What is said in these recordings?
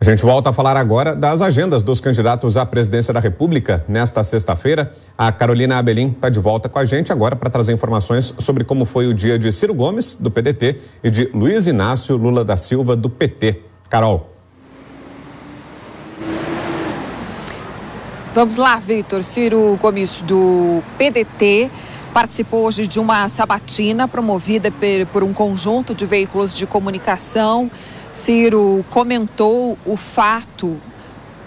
A gente volta a falar agora das agendas dos candidatos à presidência da República. Nesta sexta-feira, a Carolina Abelim está de volta com a gente agora para trazer informações sobre como foi o dia de Ciro Gomes, do PDT, e de Luiz Inácio Lula da Silva, do PT. Carol. Vamos lá, Vitor. Ciro Gomes, do PDT, participou hoje de uma sabatina promovida por um conjunto de veículos de comunicação. Ciro comentou o fato,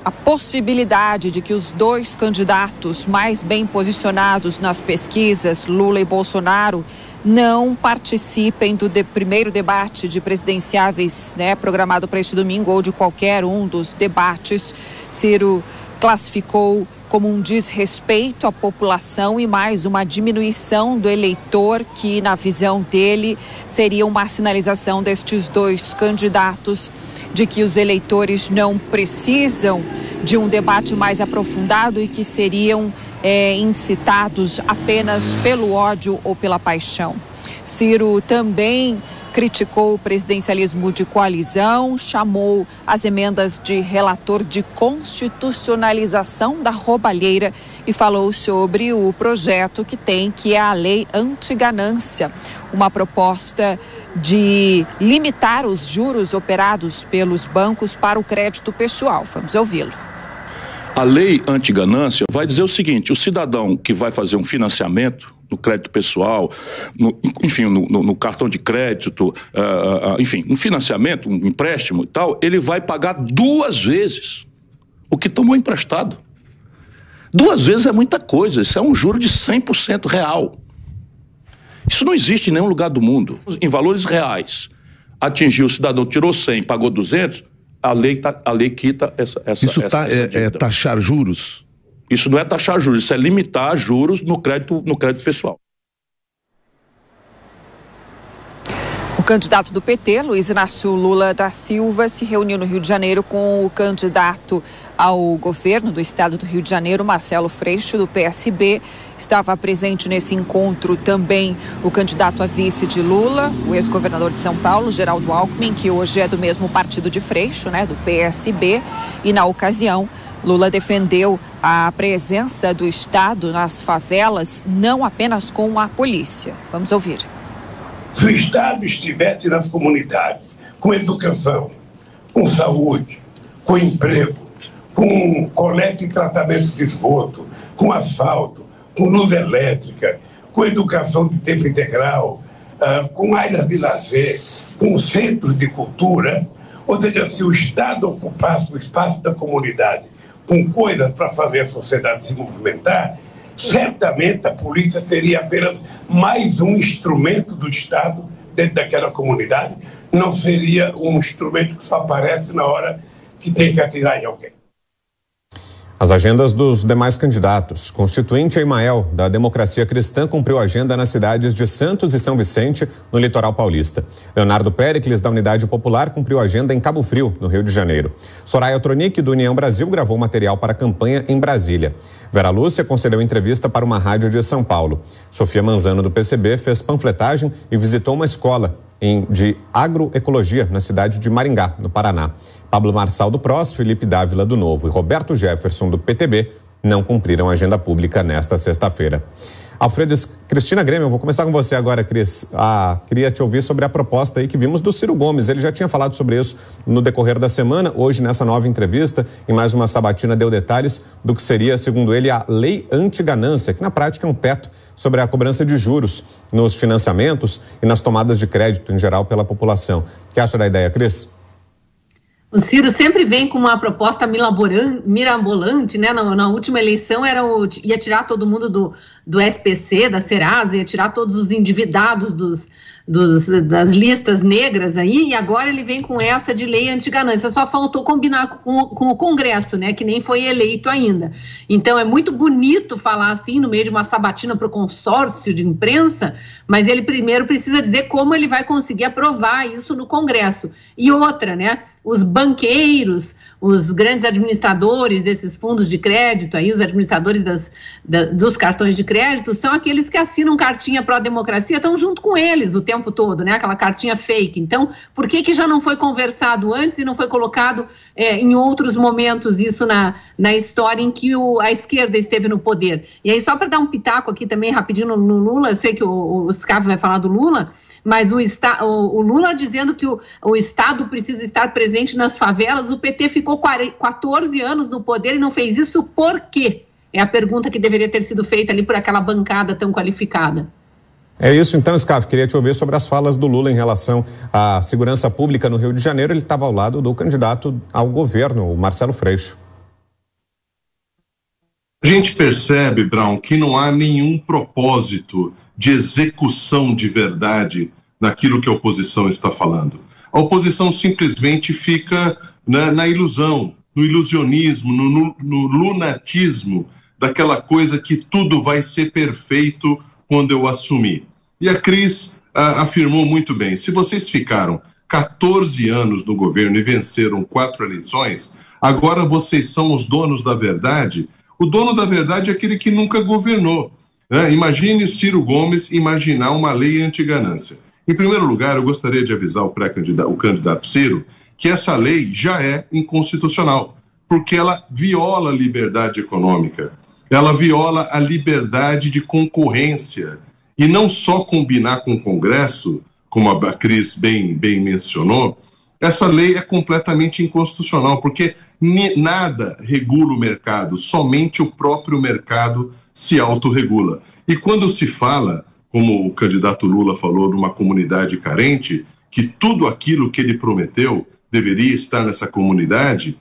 a possibilidade de que os dois candidatos mais bem posicionados nas pesquisas, Lula e Bolsonaro, não participem do primeiro debate de presidenciáveis, programado para este domingo, ou de qualquer um dos debates. Ciro classificou como um desrespeito à população e mais uma diminuição do eleitor, que na visão dele seria uma sinalização destes dois candidatos de que os eleitores não precisam de um debate mais aprofundado e que seriam incitados apenas pelo ódio ou pela paixão. Ciro também criticou o presidencialismo de coalizão, chamou as emendas de relator de constitucionalização da roubalheira e falou sobre o projeto que é a lei anti-ganância, uma proposta de limitar os juros operados pelos bancos para o crédito pessoal. Vamos ouvi-lo. A lei anti-ganância vai dizer o seguinte: o cidadão que vai fazer um financiamento no crédito pessoal, no cartão de crédito, um financiamento, um empréstimo e tal, ele vai pagar 2 vezes o que tomou emprestado. 2 vezes é muita coisa, isso é um juro de 100% real. Isso não existe em nenhum lugar do mundo. Em valores reais, atingiu o cidadão, tirou 100, pagou 200, a lei quita essa Isso é taxar juros? Isso não é taxar juros, isso é limitar juros no crédito pessoal. O candidato do PT, Luiz Inácio Lula da Silva, se reuniu no Rio de Janeiro com o candidato ao governo do estado do Rio de Janeiro, Marcelo Freixo, do PSB. Estava presente nesse encontro também o candidato a vice de Lula, o ex-governador de São Paulo, Geraldo Alckmin, que hoje é do mesmo partido de Freixo, do PSB, e na ocasião Lula defendeu a presença do Estado nas favelas, não apenas com a polícia. Vamos ouvir. Se o Estado estivesse nas comunidades, com educação, com saúde, com emprego, com coleta e tratamento de esgoto, com asfalto, com luz elétrica, com educação de tempo integral, com áreas de lazer, com centros de cultura, ou seja, se o Estado ocupasse o espaço da comunidade com coisas para fazer a sociedade se movimentar, certamente a polícia seria apenas mais um instrumento do Estado dentro daquela comunidade, não seria um instrumento que só aparece na hora que tem que atirar em alguém. As agendas dos demais candidatos. Constituinte Emael, da Democracia Cristã, cumpriu a agenda nas cidades de Santos e São Vicente, no litoral paulista. Leonardo Péricles, da Unidade Popular, cumpriu a agenda em Cabo Frio, no Rio de Janeiro. Soraya Tronic, do União Brasil, gravou material para a campanha em Brasília. Vera Lúcia concedeu entrevista para uma rádio de São Paulo. Sofia Manzano, do PCB, fez panfletagem e visitou uma escola de agroecologia na cidade de Maringá, no Paraná. Pablo Marçal, do PROS, Felipe Dávila, do Novo, e Roberto Jefferson, do PTB, não cumpriram a agenda pública nesta sexta-feira. Alfredo, Cristina Grêmio, eu vou começar com você agora, Cris. Queria te ouvir sobre a proposta aí que vimos do Ciro Gomes. Ele já tinha falado sobre isso no decorrer da semana. Hoje, nessa nova entrevista, em mais uma sabatina, deu detalhes do que seria, segundo ele, a lei anti-ganância, que na prática é um teto sobre a cobrança de juros nos financiamentos e nas tomadas de crédito, em geral, pela população. O que acha da ideia, Cris? O Ciro sempre vem com uma proposta mirabolante, né? Na última eleição ia tirar todo mundo do SPC, da Serasa, ia tirar todos os endividados das listas negras aí, e agora ele vem com essa de lei anti-ganância. Só faltou combinar com o Congresso, né? Que nem foi eleito ainda. Então é muito bonito falar assim no meio de uma sabatina para o consórcio de imprensa, mas ele primeiro precisa dizer como ele vai conseguir aprovar isso no Congresso. E outra, né? Os banqueiros, os grandes administradores desses fundos de crédito, aí, os administradores dos cartões de crédito, são aqueles que assinam cartinha pró-democracia, estão junto com eles o tempo todo, né? Aquela cartinha fake. Então, por que já não foi conversado antes e não foi colocado em outros momentos isso na história em que a esquerda esteve no poder? E aí, só para dar um pitaco aqui também, rapidinho, no Lula, eu sei que o Scavo vai falar do Lula, mas o Lula dizendo que o Estado precisa estar presente nas favelas, o PT ficou 14 anos no poder e não fez isso por quê? É a pergunta que deveria ter sido feita ali por aquela bancada tão qualificada. É isso então, Scavo, queria te ouvir sobre as falas do Lula em relação à segurança pública no Rio de Janeiro. Ele estava ao lado do candidato ao governo, o Marcelo Freixo. A gente percebe, Brown, que não há nenhum propósito de execução de verdade naquilo que a oposição está falando. A oposição simplesmente fica na ilusão, no ilusionismo, no lunatismo daquela coisa que tudo vai ser perfeito quando eu assumir. E a Cris afirmou muito bem, se vocês ficaram 14 anos no governo e venceram 4 eleições, agora vocês são os donos da verdade. O dono da verdade é aquele que nunca governou. Imagine o Ciro Gomes imaginar uma lei anti-ganância. Em primeiro lugar, eu gostaria de avisar o candidato Ciro que essa lei já é inconstitucional, porque ela viola a liberdade econômica, ela viola a liberdade de concorrência, e não só combinar com o Congresso, como a Cris bem mencionou, essa lei é completamente inconstitucional, porque nada regula o mercado, somente o próprio mercado se autorregula. E quando se fala, como o candidato Lula falou, numa comunidade carente, que tudo aquilo que ele prometeu deveria estar nessa comunidade,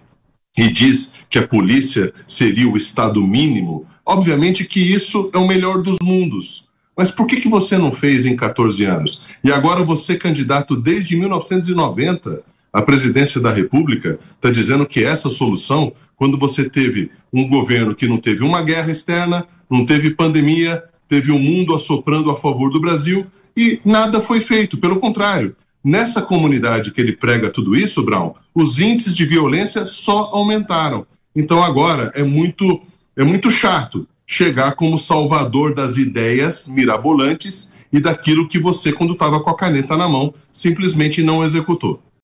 e diz que a polícia seria o estado mínimo, obviamente que isso é o melhor dos mundos. Mas por que você não fez em 14 anos? E agora você, candidato desde 1990 à presidência da República, está dizendo que essa solução, quando você teve um governo que não teve uma guerra externa, não teve pandemia, teve um mundo assoprando a favor do Brasil e nada foi feito. Pelo contrário, nessa comunidade que ele prega tudo isso, Brown, os índices de violência só aumentaram. Então agora é muito chato chegar como salvador das ideias mirabolantes e daquilo que você, quando estava com a caneta na mão, simplesmente não executou.